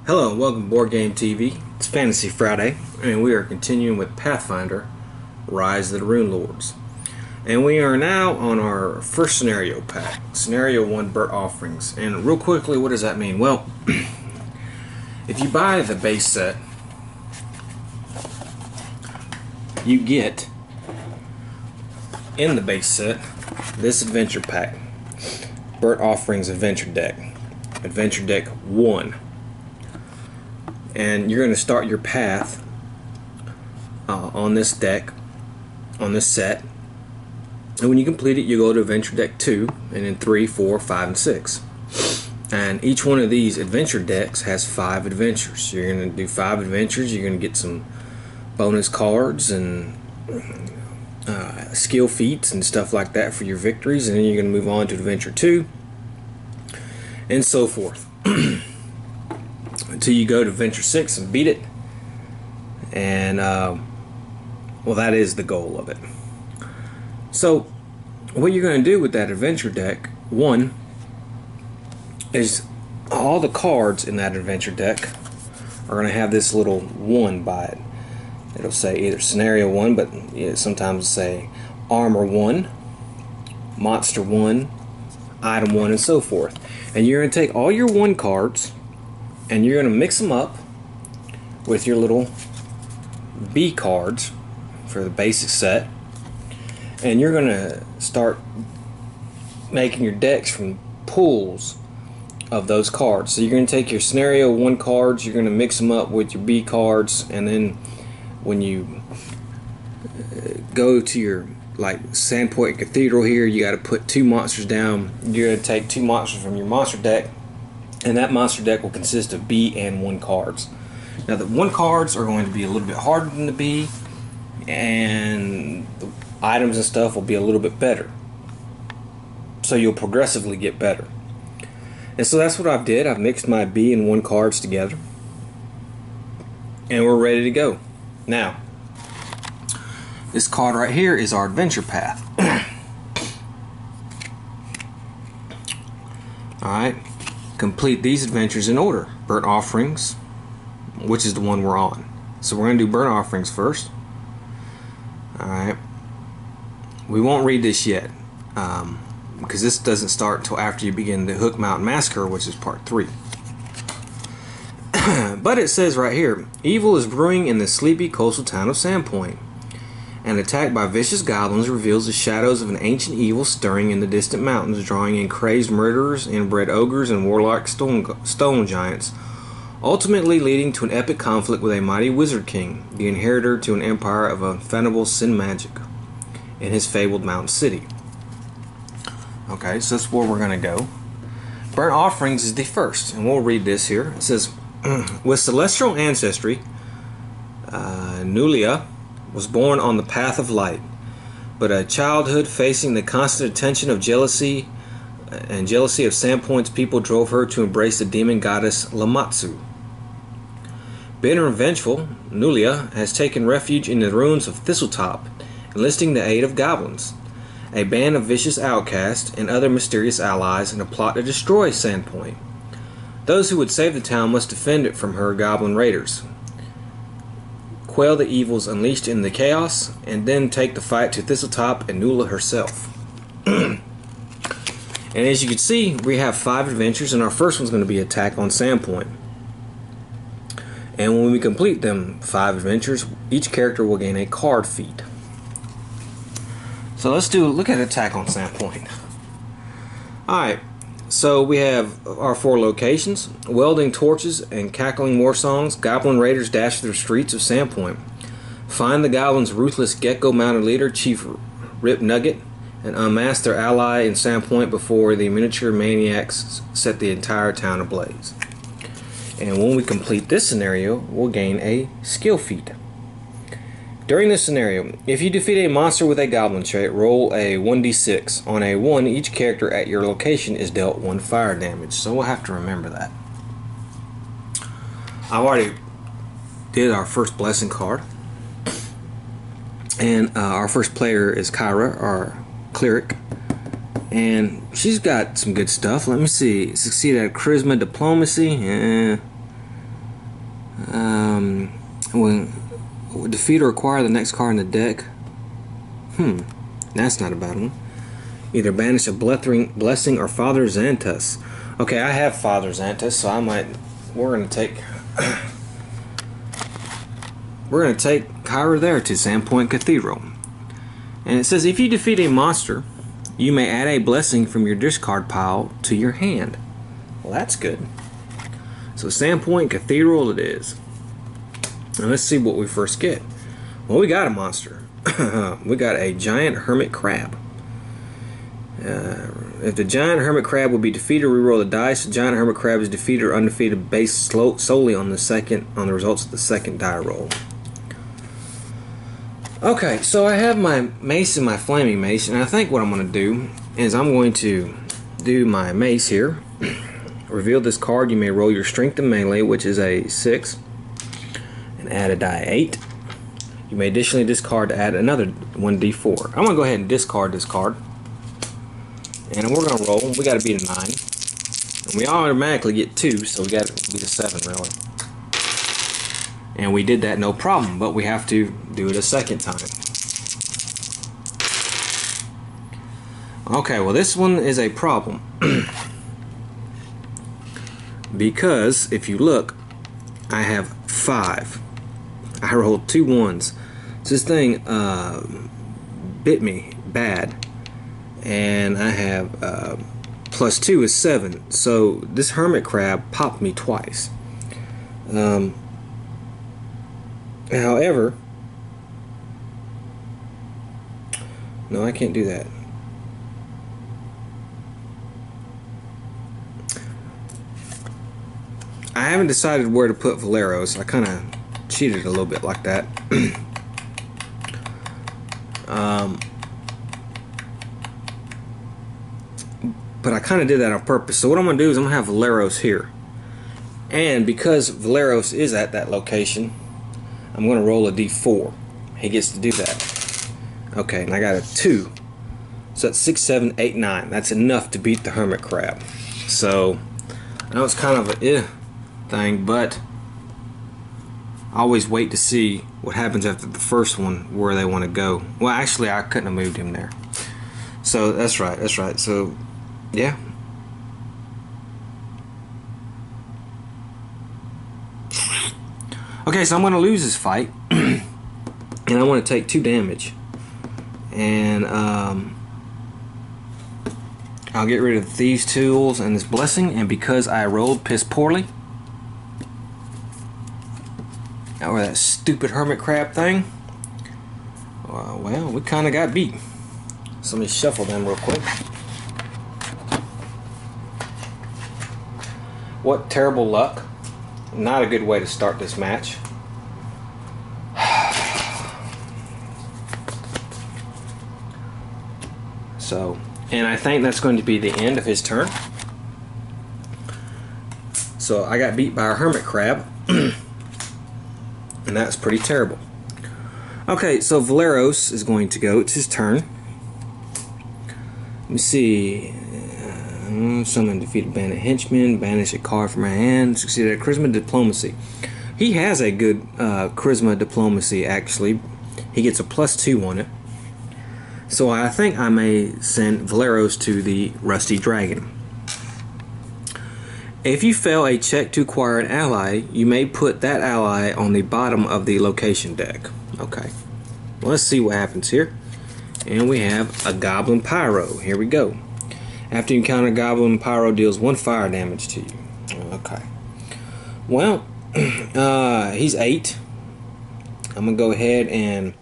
Hello and welcome to Boardgame TV. It's Fantasy Friday, and we are continuing with Pathfinder, Rise of the runelords. And we are now on our first scenario pack. Scenario 1, Burnt Offerings. And real quickly, what does that mean? Well, if you buy the base set, you get, in the base set, this adventure pack. Burnt Offerings Adventure Deck. Adventure Deck 1. And you're going to start your path on this deck, on this set. And when you complete it, you go to Adventure Deck 2, and then 3, 4, 5, and 6. And each one of these adventure decks has 5 adventures. You're going to do 5 adventures. You're going to get some bonus cards and skill feats and stuff like that for your victories. And then you're going to move on to Adventure 2, and so forth. Until you go to Adventure 6 and beat it. And, well, that is the goal of it. So, what you're going to do with that adventure deck, 1, is all the cards in that adventure deck are going to have this little 1 by it. It'll say either Scenario 1, but sometimes it'll say Armor 1, Monster 1, Item 1, and so forth. And you're going to take all your 1 cards, and you're going to mix them up with your little B cards for the basic set. And you're going to start making your decks from pools of those cards. So you're going to take your Scenario 1 cards, you're going to mix them up with your B cards, and then when you go to your Sandpoint Cathedral here, you got to put 2 monsters down. You're going to take 2 monsters from your monster deck, and that monster deck will consist of B and 1 cards. Now the 1 cards are going to be a little bit harder than the B, and the items and stuff will be a little bit better. So you'll progressively get better. And so that's what I did. I've mixed my B and 1 cards together, and we're ready to go. Now, this card right here is our adventure path. Alright. Complete these adventures in order. Burnt Offerings, which is the one we're on. So we're going to do Burnt Offerings first. Alright. We won't read this yet, because this doesn't start until after you begin the Hook Mountain Massacre, which is part 3. But it says right here, evil is brewing in the sleepy coastal town of Sandpoint. An attack by vicious goblins reveals the shadows of an ancient evil stirring in the distant mountains, drawing in crazed murderers, inbred ogres, and warlike stone giants, ultimately leading to an epic conflict with a mighty wizard king, the inheritor to an empire of unfathomable sin magic, in his fabled mountain city. Okay, so that's where we're going to go. Burnt Offerings is the first, and we'll read this here. It says, with celestial ancestry, Nulia was born on the path of light, but a childhood facing the constant attention of jealousy of Sandpoint's people drove her to embrace the demon goddess Lamatsu. Bitter and vengeful, Nulia has taken refuge in the ruins of Thistletop, enlisting the aid of goblins, a band of vicious outcasts, and other mysterious allies in a plot to destroy Sandpoint. Those who would save the town must defend it from her goblin raiders, quell the evils unleashed in the chaos, and then take the fight to Thistletop and Nulla herself. And as you can see, we have 5 adventures, and our first one's going to be Attack on Sandpoint. And when we complete them 5 adventures, each character will gain a card feat. So let's look at Attack on Sandpoint. Alright, so we have our 4 locations. Welding torches and cackling war songs, goblin raiders dash through the streets of Sandpoint. Find the goblins' ruthless gecko-mounted leader, Chief Rip Nugget, and unmask their ally in Sandpoint before the miniature maniacs set the entire town ablaze. And when we complete this scenario, we'll gain a skill feat. During this scenario, if you defeat a monster with a goblin trait, roll a 1d6. On a 1, each character at your location is dealt 1 fire damage, so we'll have to remember that. I've already did our first blessing card, and our first player is Kyra, our cleric, and she's got some good stuff. Let me see. Succeed at charisma, diplomacy. When defeat or acquire the next card in the deck. That's not a bad one. Either banish a blessing or Father Xantus. Okay, I have Father Xantus, so we're gonna take Kyra there to Sandpoint Cathedral. And it says if you defeat a monster, you may add a blessing from your discard pile to your hand. Well, that's good. So Sandpoint Cathedral it is. Now let's see what we first get. Well, we got a monster. We got a giant hermit crab. If the giant hermit crab will be defeated, reroll the dice. The giant hermit crab is defeated or undefeated based solely on the results of the second die roll. Okay, so I have my mace and my flaming mace, and I think what I'm going to do is I'm going to do my mace here. Reveal this card. You may roll your strength and melee, which is a 6, and add a die 8. You may additionally discard to add another 1d4. I'm going to go ahead and discard this card. And we're going to roll. We got to beat a 9. And we automatically get 2, so we got to beat a 7, really. And we did that no problem, but we have to do it a second time. Okay, well this one is a problem. Because if you look, I have 5. I rolled 2 1s. So this thing bit me bad. And I have plus 2 is 7. So this hermit crab popped me twice. However, no, I can't do that. I haven't decided where to put Valeros. I kind of cheated a little bit like that. But I kind of did that on purpose. So what I'm going to do is I'm going to have Valeros here. And because Valeros is at that location, I'm going to roll a d4. He gets to do that. Okay, and I got a 2. So that's 6, 7, 8, 9. That's enough to beat the hermit crab. So I know it's kind of a thing, but I always wait to see what happens after the first one, where they want to go. Well, actually, I couldn't have moved him there. So that's right. That's right. So yeah. Okay, so I'm going to lose this fight, and I want to take 2 damage, and I'll get rid of these tools and this blessing, and because I rolled piss poorly, or that stupid hermit crab thing, well, we kind of got beat. So let me shuffle them real quick. What terrible luck. Not a good way to start this match. So, and I think that's going to be the end of his turn. So I got beat by a hermit crab. And that's pretty terrible. Okay, so Valeros is going to go. It's his turn. Let me see. Summon defeated bandit henchman, banish a card from my hand, succeeded at charisma diplomacy. He has a good charisma diplomacy, actually. He gets a +2 on it. So I think I may send Valeros to the Rusty Dragon. If you fail a check to acquire an ally, you may put that ally on the bottom of the location deck. Okay. Well, let's see what happens here. And we have a Goblin Pyro. Here we go. After you encounter Goblin, Pyro deals 1 fire damage to you. Okay. Well, he's 8. I'm going to go ahead and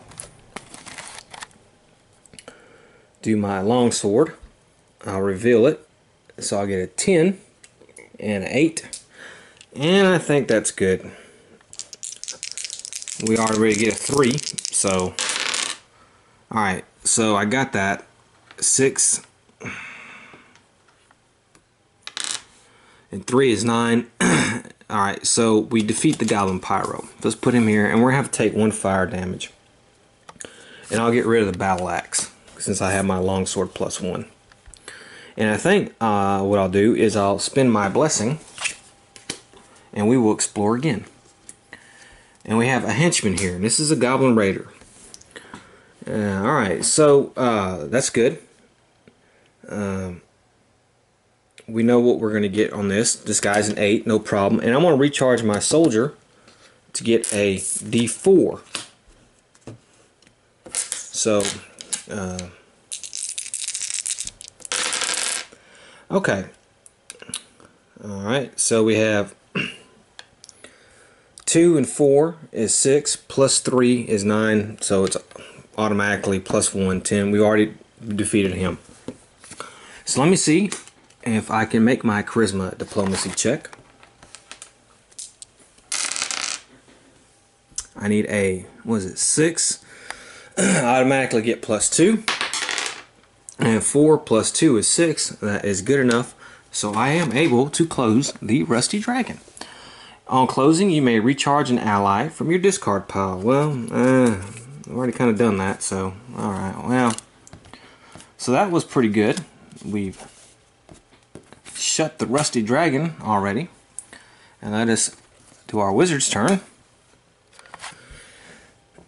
do my longsword. I'll reveal it. So I'll get a 10 and an 8. And I think that's good. We already get a 3. So, alright. So I got that. 6. And 3 is 9. Alright, so we defeat the Goblin Pyro. Let's put him here, and we're going to have to take 1 fire damage. And I'll get rid of the battle axe, since I have my longsword +1. And I think what I'll do is I'll spend my blessing, and we will explore again. And we have a henchman here. This is a Goblin Raider. Alright, so that's good. We know what we're going to get on this. This guy's an 8, no problem. And I'm going to recharge my soldier to get a D4. So, okay. Alright, so we have 2 and 4 is 6, plus 3 is 9, so it's automatically plus 1, 10. We already defeated him. So let me see if I can make my charisma diplomacy check. I need a, what is it, 6. I automatically get plus 2. And 4 plus 2 is 6. That is good enough. So I am able to close the Rusty Dragon. On closing, you may recharge an ally from your discard pile. Well, I've already kind of done that, so alright, well. So that was pretty good. We've shut the Rusty Dragon already. And let us do our wizard's turn.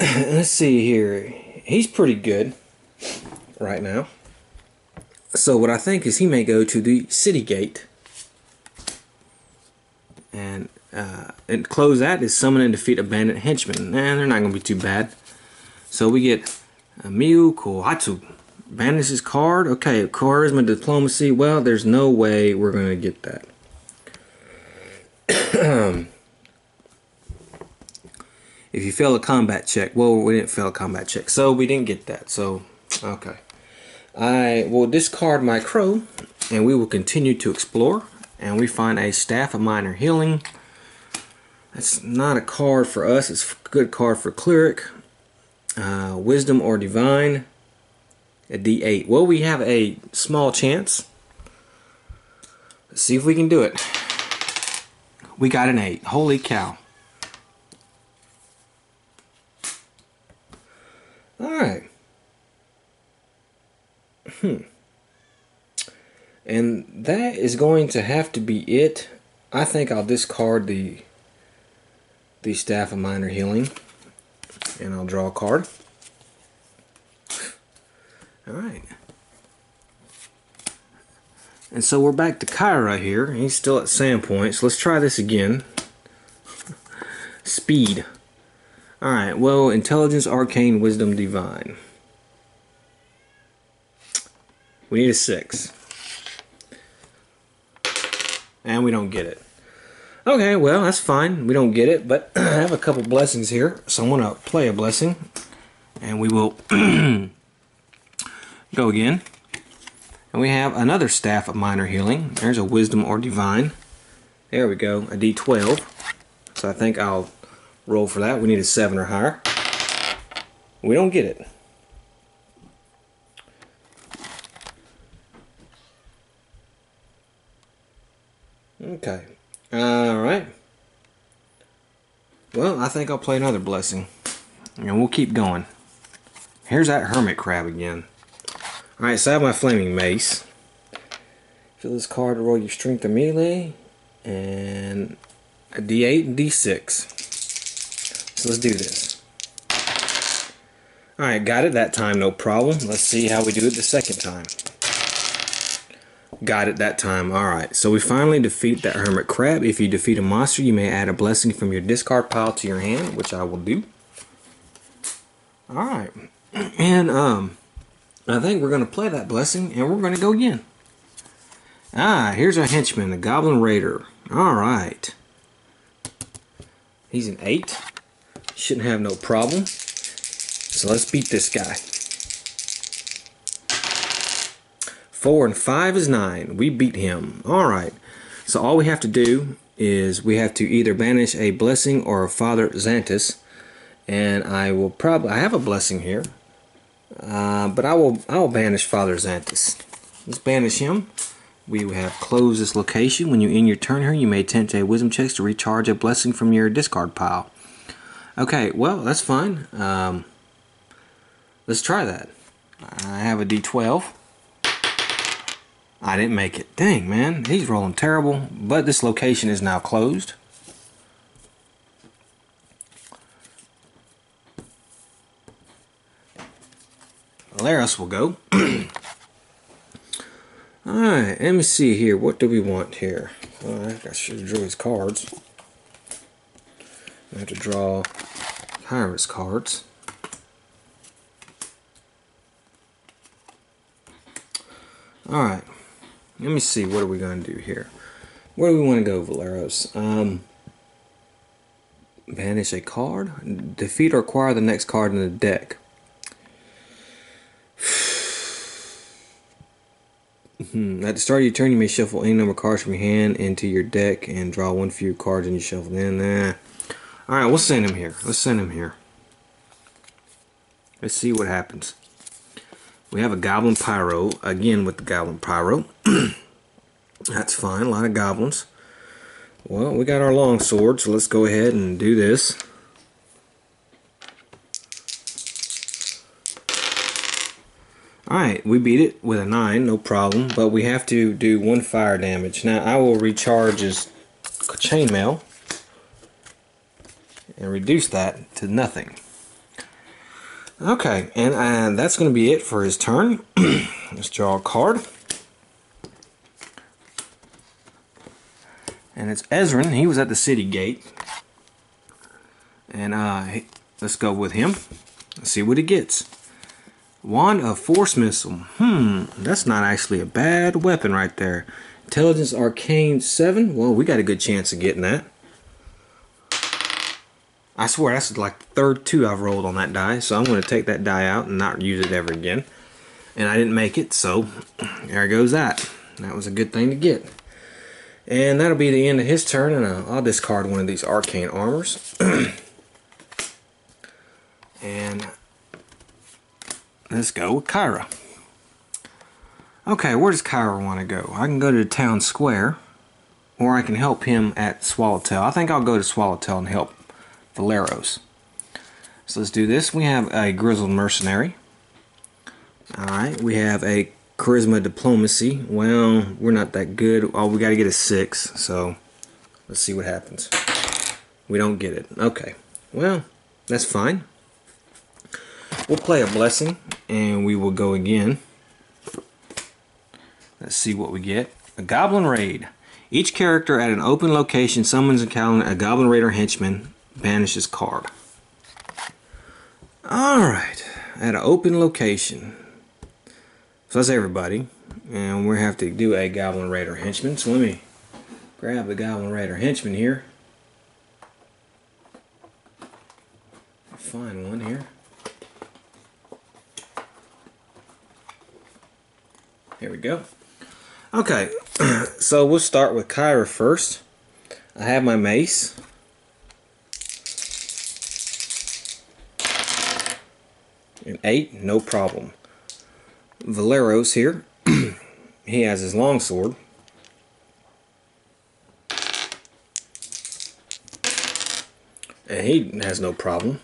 Let's see here. He's pretty good right now. So what I think is he may go to the city gate. And close that is summon and defeat a bandit henchman. Nah, they're not going to be too bad. So we get Miu Kohatsu. Banish his card. Okay, charisma diplomacy. Well, there's no way we're going to get that. If you fail a combat check. Well, we didn't fail a combat check. So we didn't get that. So, okay. I will discard my crow. And we will continue to explore. And we find a Staff of Minor Healing. That's not a card for us. It's a good card for Cleric. Wisdom or Divine. A D8. Well, we have a small chance. Let's see if we can do it. We got an 8. Holy cow. Alright. And that is going to have to be it. I think I'll discard the Staff of Minor Healing. And I'll draw a card. Alright. And so we're back to Kyra here. He's still at sandpoint. So let's try this again. Speed. Alright, well, Intelligence, Arcane, Wisdom, Divine. We need a 6. And we don't get it. Okay, well, that's fine. We don't get it, but I have a couple blessings here. So I'm going to play a blessing. And we will go again. And we have another Staff of Minor Healing. There's a Wisdom or Divine. There we go, a D12. So I think I'll roll for that. We need a 7 or higher. We don't get it. Okay. Alright. Well, I think I'll play another blessing. And we'll keep going. Here's that Hermit Crab again. Alright, so I have my Flaming Mace. Fill this card to roll your strength or melee. And a D8 and D6. So let's do this. Alright, got it that time, no problem. Let's see how we do it the second time. Got it that time. Alright, so we finally defeat that Hermit Crab. If you defeat a monster, you may add a blessing from your discard pile to your hand, which I will do. Alright. And, I think we're going to play that blessing, and we're going to go again. Here's our henchman, the Goblin Raider. Alright. He's an 8. Shouldn't have no problem. So let's beat this guy. 4 and 5 is 9. We beat him. Alright. So all we have to do is we have to either banish a blessing or a Father Xantus. And I have a blessing here. But I will banish Father Xantus. Let's banish him. We have closed this location. When you end your turn here, you may attempt a wisdom check to recharge a blessing from your discard pile. Okay, well, that's fine. Let's try that. I have a D12. I didn't make it. Dang, man. He's rolling terrible. But this location is now closed. Valeros will go. Alright, let me see here. What do we want here? Alright, I should draw his cards. I have to draw Kyra's cards. Alright, let me see. What are we going to do here? Where do we want to go, Valeros? Banish a card. Defeat or acquire the next card in the deck. At the start of your turn, you may shuffle any number of cards from your hand into your deck and draw one fewer cards than you shuffle in. Alright, we'll send him here. Let's send him here. Let's see what happens. We have a Goblin Pyro. Again with the Goblin Pyro. That's fine. A lot of goblins. Well, we got our longsword, so let's go ahead and do this. Alright, we beat it with a 9, no problem, but we have to do 1 fire damage. Now, I will recharge his chainmail and reduce that to nothing. Okay, and that's going to be it for his turn. Let's draw a card. And it's Ezrin. He was at the city gate. And let's go with him. Let's see what he gets. Wand of Force Missile. That's not actually a bad weapon right there. Intelligence Arcane 7. Well, we got a good chance of getting that. I swear that's like the third 2 I've rolled on that die. So I'm going to take that die out and not use it ever again. And I didn't make it, so there goes that. That was a good thing to get. And that'll be the end of his turn, and I'll discard one of these arcane armors. And let's go with Kyra. Okay, where does Kyra want to go? I can go to the town square, or I can help him at Swallowtail. I think I'll go to Swallowtail and help Valeros. So let's do this. We have a Grizzled Mercenary. Alright, we have a Charisma Diplomacy. Well, we're not that good. Oh, we got to get a 6, so let's see what happens. We don't get it. Okay, well, that's fine. We'll play a Blessing, and we will go again. Let's see what we get. A Goblin Raid. Each character at an open location summons and encounters a Goblin Raider henchman, banishes card. Alright, at an open location. So that's everybody. And we have to do a Goblin Raider henchman. So let me grab the Goblin Raider henchman here. Find one here. Here we go. Okay, so we'll start with Kyra first. I have my mace. An 8, no problem. Valeros here. He has his longsword. And he has no problem.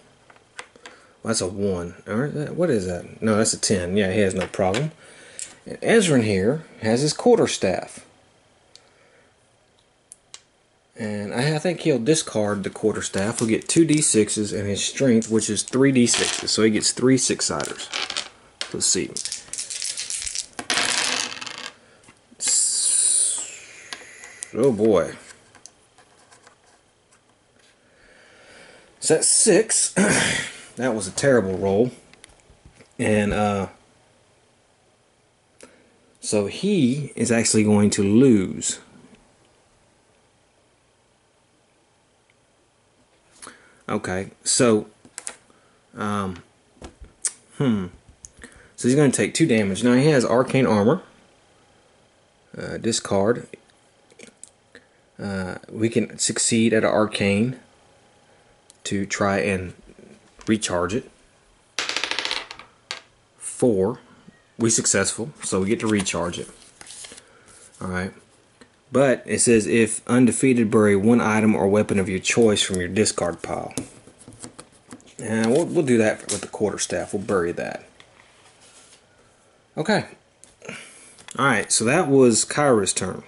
Well, that's a 1. What is that? No, that's a 10. Yeah, he has no problem. And Ezrin here has his quarterstaff. And I think he'll discard the quarterstaff. He'll get 2 d6s and his strength, which is 3 d6s. So he gets 3 6-siders. Let's see. Oh boy. So that's 6. That was a terrible roll. And so he is actually going to lose. Okay, so so he's going to take 2 damage. Now he has arcane armor. Discard. We can succeed at an arcane to try and recharge it. 4. We successful, so we get to recharge it. Alright. But it says if undefeated, bury 1 item or weapon of your choice from your discard pile. And we'll do that with the quarterstaff. We'll bury that. Okay. Alright, so that was Kyra's turn.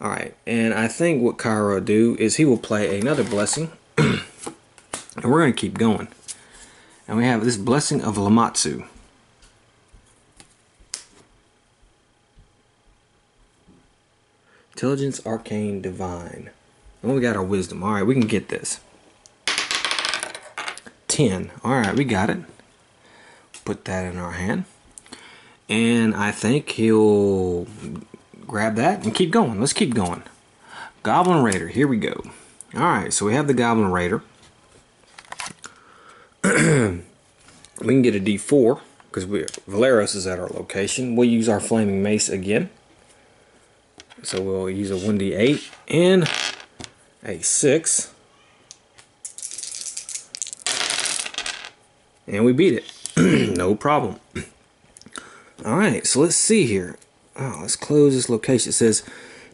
Alright, and I think what Kyra will do is he will play another Blessing. And we're going to keep going. And we have this Blessing of Lamatsu. Intelligence, Arcane, Divine. And we got our Wisdom. Alright, we can get this. 10. Alright, we got it. Put that in our hand. And I think he'll grab that and keep going. Let's keep going. Goblin Raider, here we go. Alright, so we have the Goblin Raider. We can get a D4 because Valeros is at our location. We'll use our Flaming Mace again. So we'll use a 1d8 and a 6. And we beat it. No problem. Alright, so let's see here. Oh, let's close this location. It says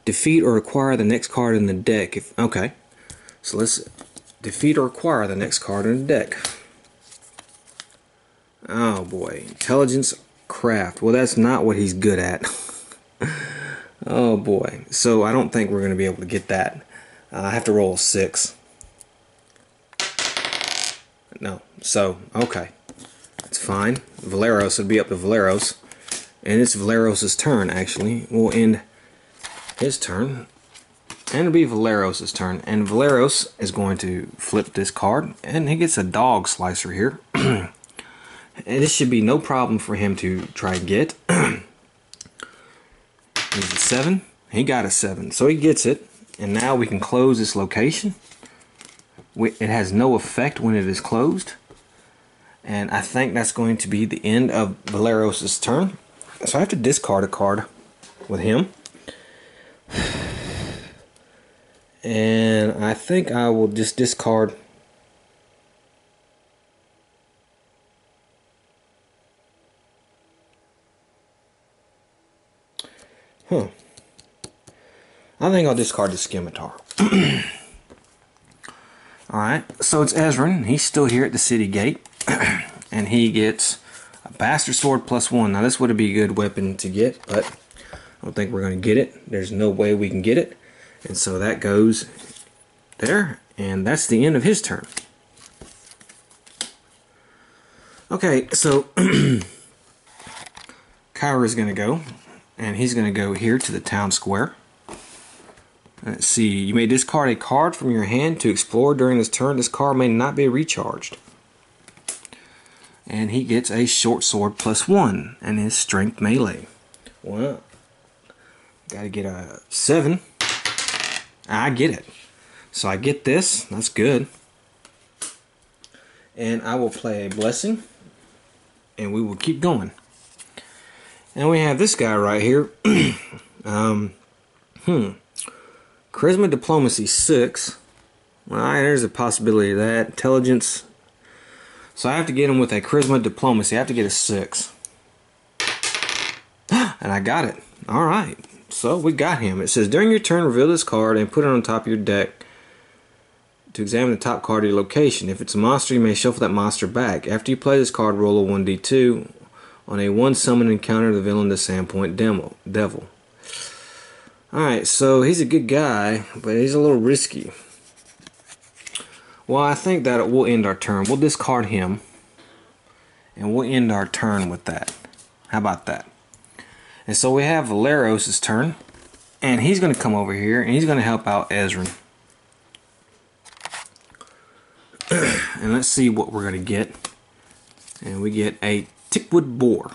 defeat or acquire the next card in the deck. Okay. So let's defeat or acquire the next card in the deck. Oh boy. Intelligence, craft. Well, that's not what he's good at. Oh boy. So I don't think we're going to be able to get that. I have to roll a 6. No. So, okay. That's fine. Valeros would be up to Valeros. And it's Valeros' turn, actually. We'll end his turn. And it'll be Valeros' turn. And Valeros is going to flip this card. And he gets a dog slicer here. And this should be no problem for him to try and get. He's a 7. He got a 7. So he gets it. And now we can close this location. It has no effect when it is closed. And I think that's going to be the end of Valeros' turn. So I have to discard a card with him. And I think I will just discard. I think I'll discard the Scimitar. Alright, so it's Ezran. He's still here at the city gate. And he gets a Bastard Sword +1. Now this would be a good weapon to get, but I don't think we're going to get it. There's no way we can get it. And so that goes there. And that's the end of his turn. Okay, so Kyra's going to go. And he's going to go here to the town square. Let's see. You may discard a card from your hand to explore during this turn. This card may not be recharged. And he gets a short sword +1 and his strength melee. Well, gotta get a 7. I get it. So I get this. That's good. And I will play a blessing. And we will keep going. And we have this guy right here. Charisma Diplomacy 6. Well, there's a possibility of that. Intelligence. So I have to get him with a Charisma Diplomacy. I have to get a 6. And I got it. Alright. So we got him. It says, during your turn, reveal this card and put it on top of your deck to examine the top card of your location. If it's a monster, you may shuffle that monster back. After you play this card, roll a 1d2. On a 1 summon encounter, the villain, the sandpoint devil. Alright, so he's a good guy, but he's a little risky. Well, I think that we'll end our turn. We'll discard him. And we'll end our turn with that. How about that? And so we have Valeros' turn. And he's going to come over here and he's going to help out Ezran. And let's see what we're going to get. And we get a Tickwood Boar.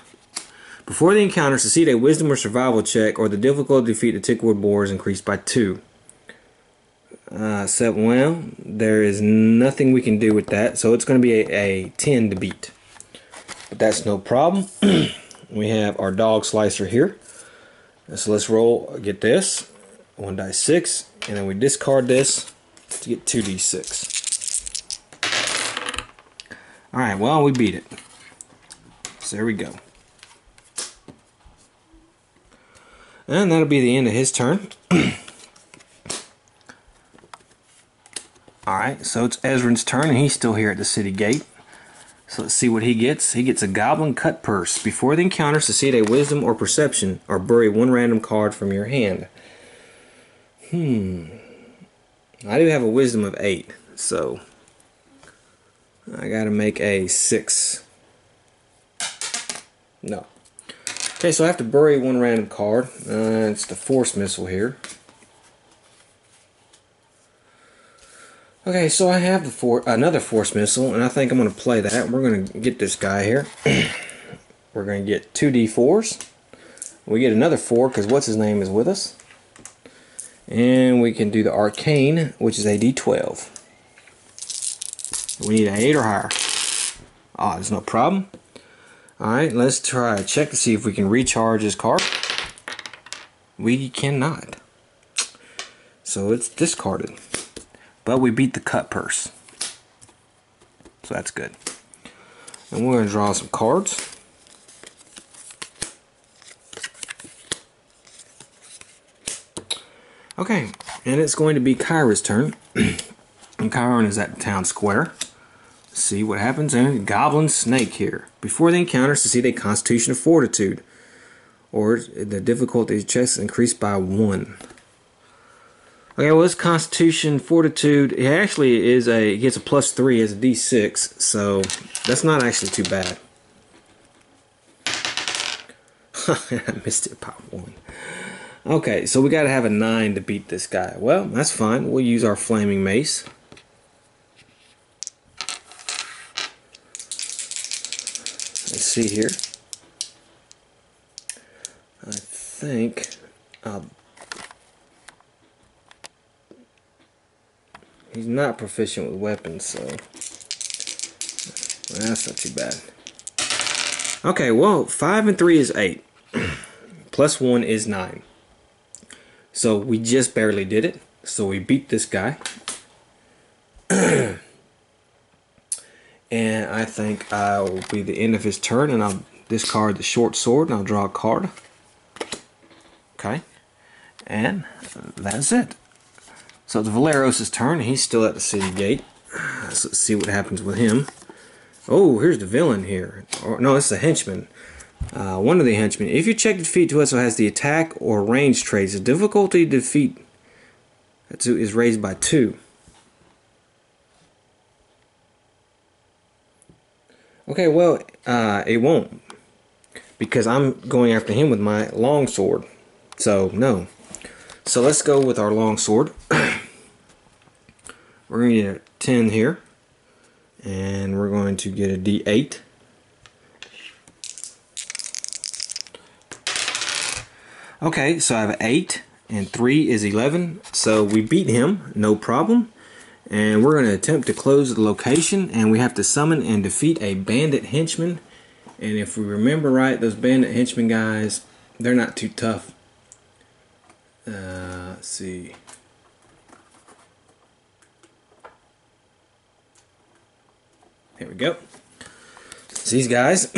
Before the encounter, succeed a wisdom or survival check, or the difficulty to defeat the Tickwood Boar is increased by 2. Well, there is nothing we can do with that, so it's going to be a 10 to beat. But that's no problem. We have our dog slicer here. So let's roll, get this. 1 die 6, and then we discard this to get 2d6. Alright, well, we beat it. So there we go. And that'll be the end of his turn. Alright, so it's Ezran's turn, and he's still here at the city gate. So let's see what he gets. He gets a Goblin Cut Purse. Before the encounter, succeed a Wisdom or Perception, or bury 1 random card from your hand. I do have a Wisdom of 8, so I gotta make a 6. No. Okay, so I have to bury one random card. It's the force missile here. Okay, so I have another force missile, and I think I'm going to play that. We're going to get this guy here. We're going to get 2d4s. We get another 4 because what's his name is with us. And we can do the arcane, which is a d12. We need an 8 or higher. Ah, there's no problem. Alright, let's try a check to see if we can recharge his card. We cannot. So it's discarded. But we beat the cut purse. So that's good. And we're going to draw some cards. Okay, and it's going to be Kyra's turn. And Kyra is at the town square. Let's see what happens. And Goblin Snake here. Before the encounter, succeed a Constitution of Fortitude. Or the difficulty checks increased by 1. Okay, well, this Constitution Fortitude, it actually is it gets a +3 as a D6, so that's not actually too bad. I missed it by 1. Okay, so we gotta have a 9 to beat this guy. Well, that's fine. We'll use our Flaming Mace. Let's see here. I think he's not proficient with weapons, so that's not too bad. Okay, well, 5 and 3 is 8. +1 is 9. So we just barely did it. So we beat this guy. And I think I will be the end of his turn, and I'll discard the short sword, and I'll draw a card. Okay. And that's it. So it's Valeros' turn. He's still at the city gate. So let's see what happens with him. Oh, here's the villain here. Or, no, it's the henchman. One of the henchmen. If you check defeat to also has the attack or range traits, the difficulty to defeat is raised by 2. Okay, well, it won't. Because I'm going after him with my longsword. So, no. So let's go with our longsword. We're going to get a 10 here. And we're going to get a D8. Okay, so I have 8 and 3 is 11. So we beat him, no problem. And we're going to attempt to close the location, and we have to summon and defeat a bandit henchman. And if we remember right, those bandit henchmen guys, they're not too tough. Let's see. There we go. So these guys,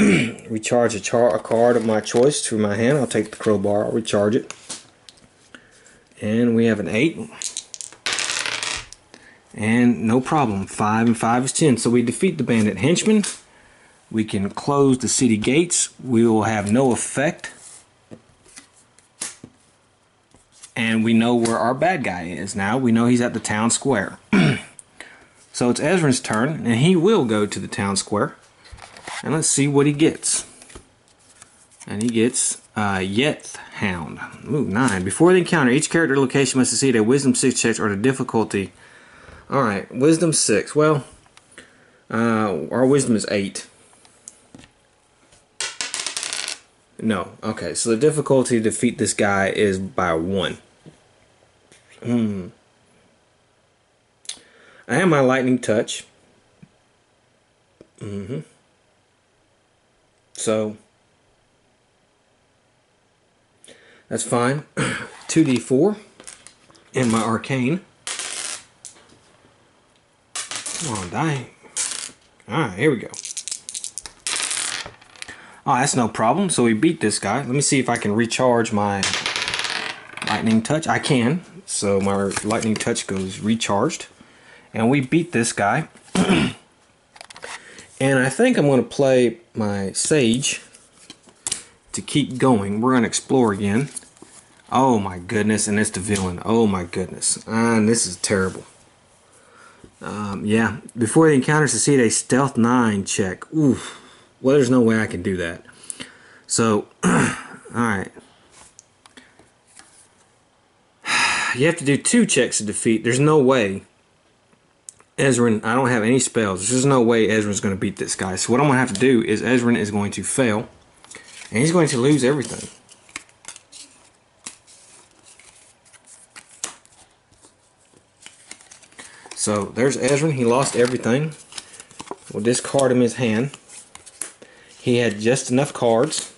recharge a card of my choice through my hand. I'll take the crowbar, I'll recharge it. And we have an 8. And no problem, 5 and 5 is 10. So we defeat the bandit henchman. We can close the city gates. We will have no effect. And we know where our bad guy is now. We know he's at the town square. So it's Ezra's turn, and he will go to the town square. And let's see what he gets. And he gets Yeth Hound. Ooh, 9. Before the encounter, each character location must succeed a Wisdom 6 check or the difficulty. Alright, Wisdom 6. Well, our Wisdom is 8. No. Okay, so the difficulty to defeat this guy is by 1. I have my lightning touch. So that's fine. 2d4 and my arcane. Come on, die. Alright, here we go. Oh, that's no problem. So we beat this guy. Let me see if I can recharge my lightning touch. I can. So my lightning touch goes recharged. And we beat this guy. And I think I'm going to play my sage to keep going. We're going to explore again. Oh my goodness, and it's the villain. Oh my goodness. And this is terrible. Yeah, before the encounter succeed a stealth 9 check. Oof. Well, there's no way I can do that. So, alright. You have to do 2 checks to defeat. There's no way Ezran, I don't have any spells. There's no way Ezran's going to beat this guy. So what I'm going to have to do is Ezran is going to fail. And he's going to lose everything. So there's Ezran. He lost everything. We'll discard him his hand. He had just enough cards.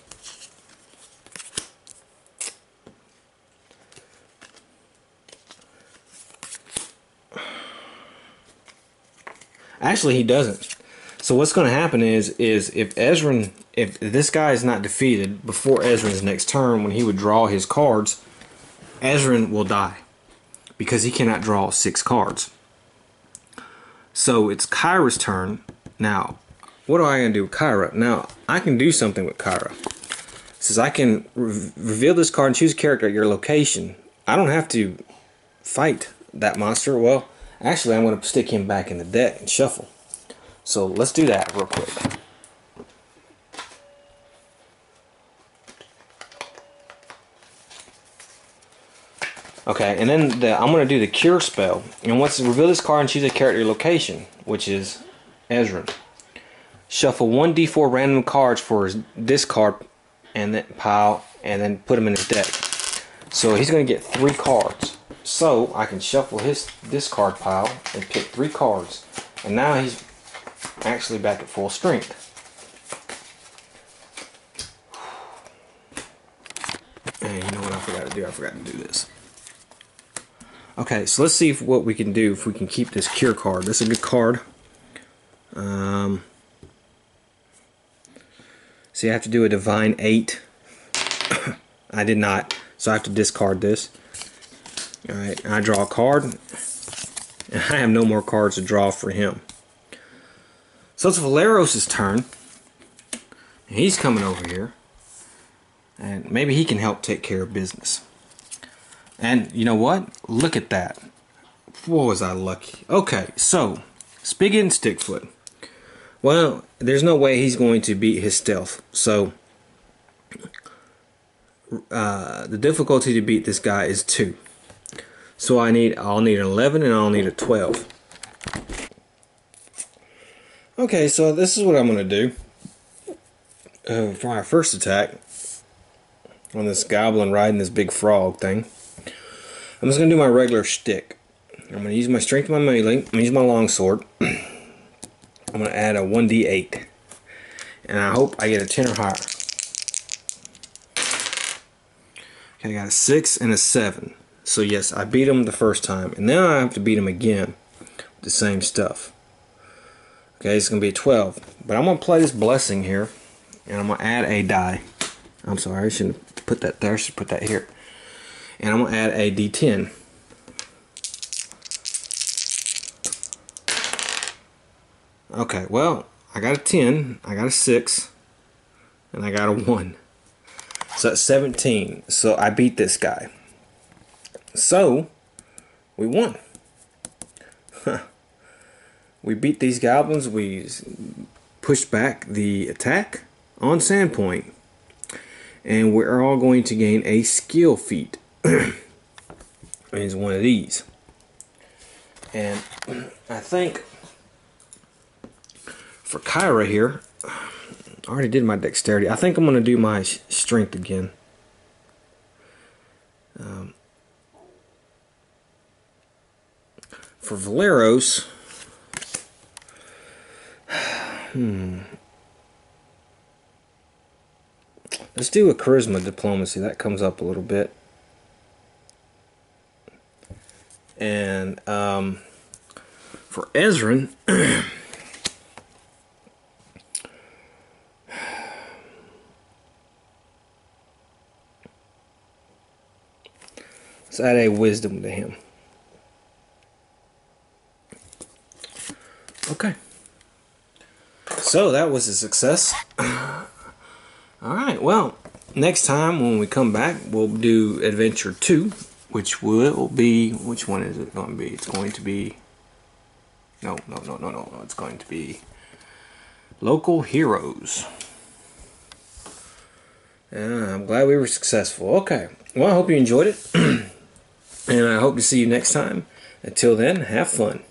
Actually, he doesn't. So what's going to happen is if this guy is not defeated before Ezran's next turn, when he would draw his cards, Ezran will die because he cannot draw 6 cards. So it's Kyra's turn. Now, what am I going to do with Kyra? Now, I can do something with Kyra. It says I can reveal this card and choose a character at your location. I don't have to fight that monster. Well, actually, I'm going to stick him back in the deck and shuffle. So let's do that real quick. Okay, and then I'm going to do the cure spell. And once reveal this card and choose a character location, which is Ezran. Shuffle 1d4 random cards for his discard and then pile, and then put them in his deck. So he's going to get 3 cards. So I can shuffle his discard pile and pick 3 cards. And now he's actually back at full strength. And you know what I forgot to do? I forgot to do this. Okay, so let's see what we can do if we can keep this cure card. This is a good card. So you have to do a divine 8. I did not, so I have to discard this. Alright, I draw a card. And I have no more cards to draw for him. So it's Valeros' turn. And he's coming over here. And maybe he can help take care of business. And you know what? Look at that. Boy, was I lucky. Okay, so Spigot and Stickfoot. Well, there's no way he's going to beat his stealth. So the difficulty to beat this guy is 2. So I'll need an 11 and I'll need a 12. Okay, so this is what I'm going to do for my first attack on this goblin riding this big frog thing. I'm just going to do my regular shtick. I'm going to use my strength of my melee. I'm going to use my longsword. I'm going to add a 1d8. And I hope I get a 10 or higher. Okay, I got a 6 and a 7. So yes, I beat him the first time. And now I have to beat him again with the same stuff. Okay, it's going to be a 12. But I'm going to play this blessing here. And I'm going to add a die. I'm sorry, I shouldn't have put that there. I should put that here. And I'm going to add a d10. Okay, well, I got a 10, I got a 6, and I got a 1. So that's 17. So I beat this guy. So, we won. We beat these goblins. We pushed back the attack on Sandpoint. And we're all going to gain a skill feat. Is one of these. And I think for Kyra here, I already did my dexterity. I think I'm going to do my strength again. For Valeros, let's do a charisma diplomacy. That comes up a little bit. And for Ezran, let's add a wisdom to him. Okay. So that was a success. Alright, well, next time when we come back, we'll do Adventure 2, which will be, which one is it going to be? It's going to be No, no, no, no, no, no. It's going to be local heroes. I'm glad we were successful. Okay. Well, I hope you enjoyed it. And I hope to see you next time. Until then, have fun.